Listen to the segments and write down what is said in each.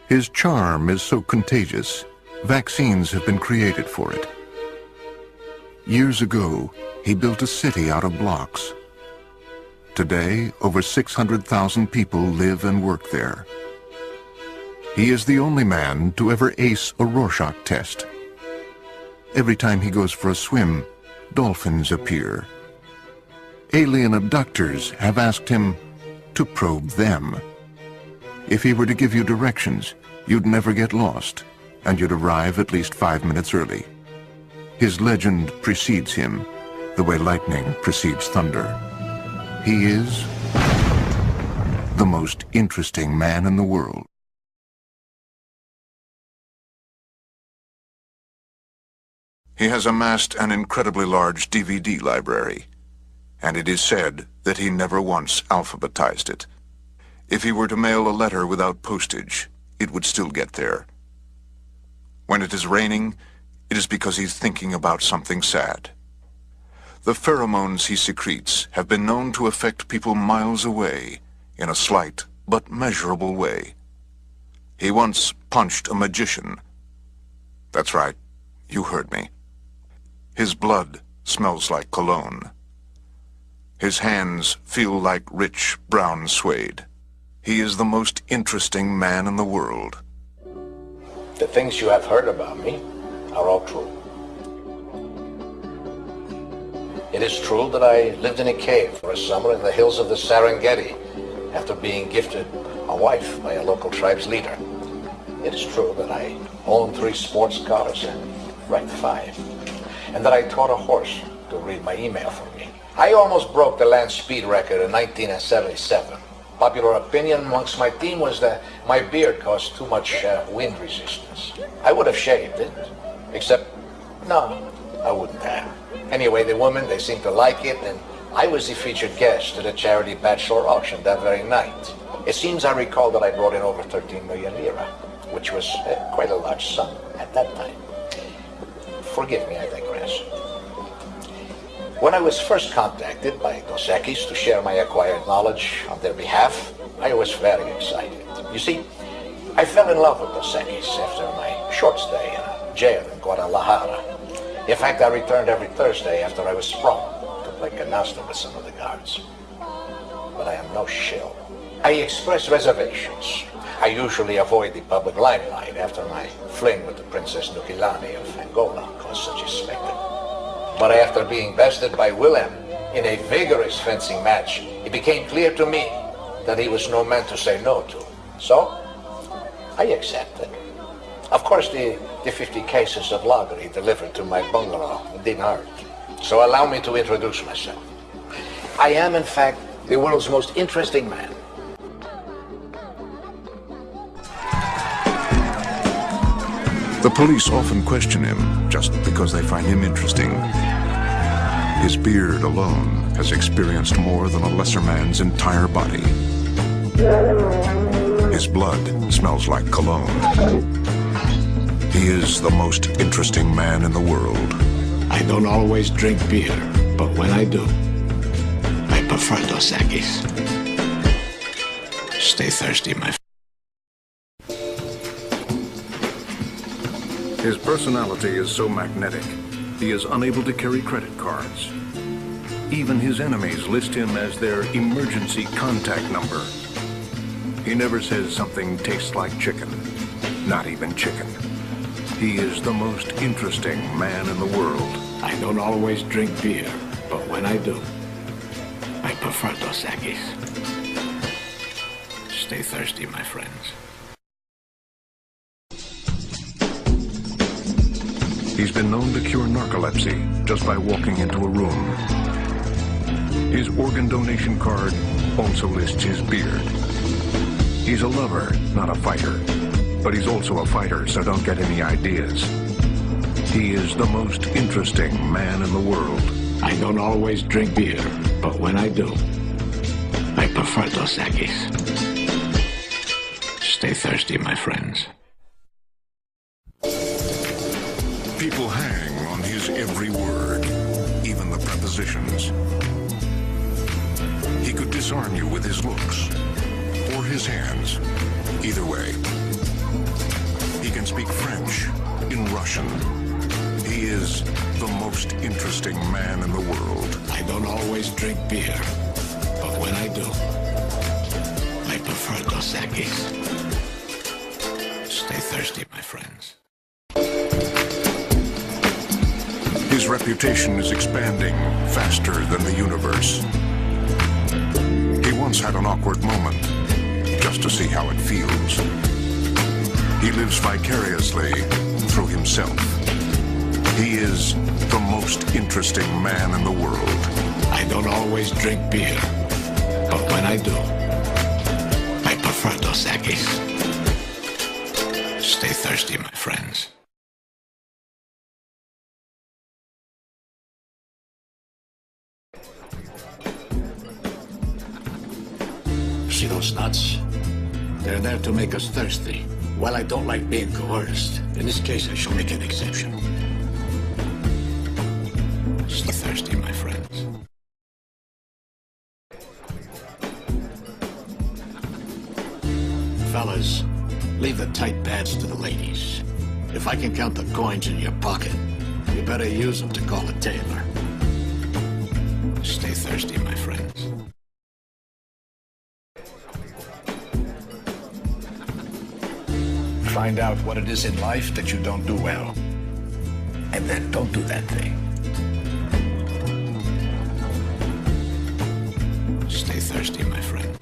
His charm is so contagious, vaccines have been created for it. Years ago, he built a city out of blocks. Today, over 600,000 people live and work there. He is the only man to ever ace a Rorschach test. Every time he goes for a swim, dolphins appear. Alien abductors have asked him to probe them. If he were to give you directions, you'd never get lost, and you'd arrive at least 5 minutes early. His legend precedes him, the way lightning precedes thunder. He is the most interesting man in the world. He has amassed an incredibly large DVD library, and it is said that he never once alphabetized it. If he were to mail a letter without postage, it would still get there. When it is raining, it is because he's thinking about something sad. The pheromones he secretes have been known to affect people miles away in a slight but measurable way. He once punched a magician. That's right, you heard me. His blood smells like cologne. His hands feel like rich brown suede. He is the most interesting man in the world. The things you have heard about me are all true. It is true that I lived in a cave for a summer in the hills of the Serengeti after being gifted a wife by a local tribe's leader. It is true that I own 3 sports cars and wrecked 5. And that I taught a horse to read my email for me. I almost broke the land speed record in 1977. Popular opinion amongst my team was that my beard caused too much wind resistance. I would have shaved it, except, no, I wouldn't have. Anyway, the women, they seemed to like it, and I was the featured guest at a charity bachelor auction that very night. It seems I recall that I brought in over 13 million lira, which was quite a large sum at that time. Forgive me, I digress. When I was first contacted by Dos Equis to share my acquired knowledge on their behalf, I was very excited. You see, I fell in love with Dos Equis after my short stay in a jail in Guadalajara. In fact, I returned every Thursday after I was sprung to play canasta with some of the guards. But I am no shill. I express reservations. I usually avoid the public limelight after my fling with the Princess Nukilani of Angola caused such a spectacle. But after being bested by Willem in a vigorous fencing match, it became clear to me that he was no man to say no to. So, I accepted. Of course, the 50 cases of lager he delivered to my bungalow didn't hurt. So allow me to introduce myself. I am, in fact, the world's most interesting man. The police often question him just because they find him interesting. His beard alone has experienced more than a lesser man's entire body. His blood smells like cologne. He is the most interesting man in the world. I don't always drink beer, but when I do, I prefer Dos Equis. Stay thirsty, my friend. His personality is so magnetic, he is unable to carry credit cards. Even his enemies list him as their emergency contact number. He never says something tastes like chicken, not even chicken. He is the most interesting man in the world. I don't always drink beer, but when I do, I prefer Dos Equis. Stay thirsty, my friends. He's been known to cure narcolepsy just by walking into a room. His organ donation card also lists his beard. He's a lover, not a fighter. But he's also a fighter, so don't get any ideas. He is the most interesting man in the world. I don't always drink beer, but when I do, I prefer Dos Equis. Stay thirsty, my friends. People hang on his every word, even the prepositions. He could disarm you with his looks or his hands. Either way, He can speak French in Russian. He is the most interesting man in the world. I don't always drink beer, but when I do, I prefer Dos Equis. Stay thirsty, my friends. His reputation is expanding faster than the universe. He once had an awkward moment, just to see how it feels. He lives vicariously through himself. He is the most interesting man in the world. I don't always drink beer, but when I do, I prefer Dos Equis. Stay thirsty, my friends. See those nuts? They're there to make us thirsty. Well, I don't like being coerced. In this case, I shall make an exception. Stay thirsty, my friends. Fellas, leave the tight pads to the ladies. If I can count the coins in your pocket, you better use them to call a tailor. Stay thirsty, my friends. Find out what it is in life that you don't do well. And then don't do that thing. Stay thirsty, my friends.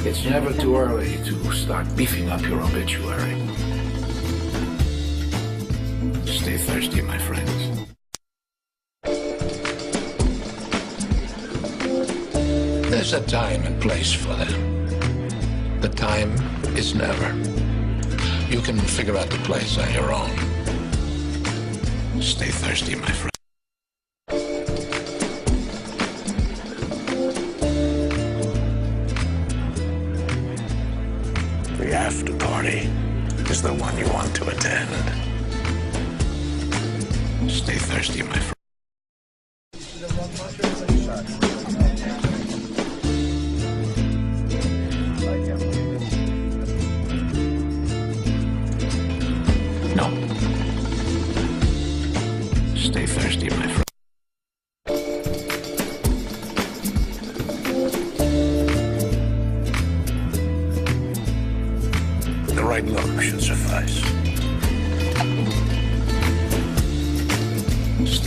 It's never too early to start beefing up your obituary. Stay thirsty, my friends. There's a time and place for them. The time is never. You can figure out the place on your own. Stay thirsty, my friend. The after party is the one you want to attend. Stay thirsty, my friend. No. Stay thirsty, my friend.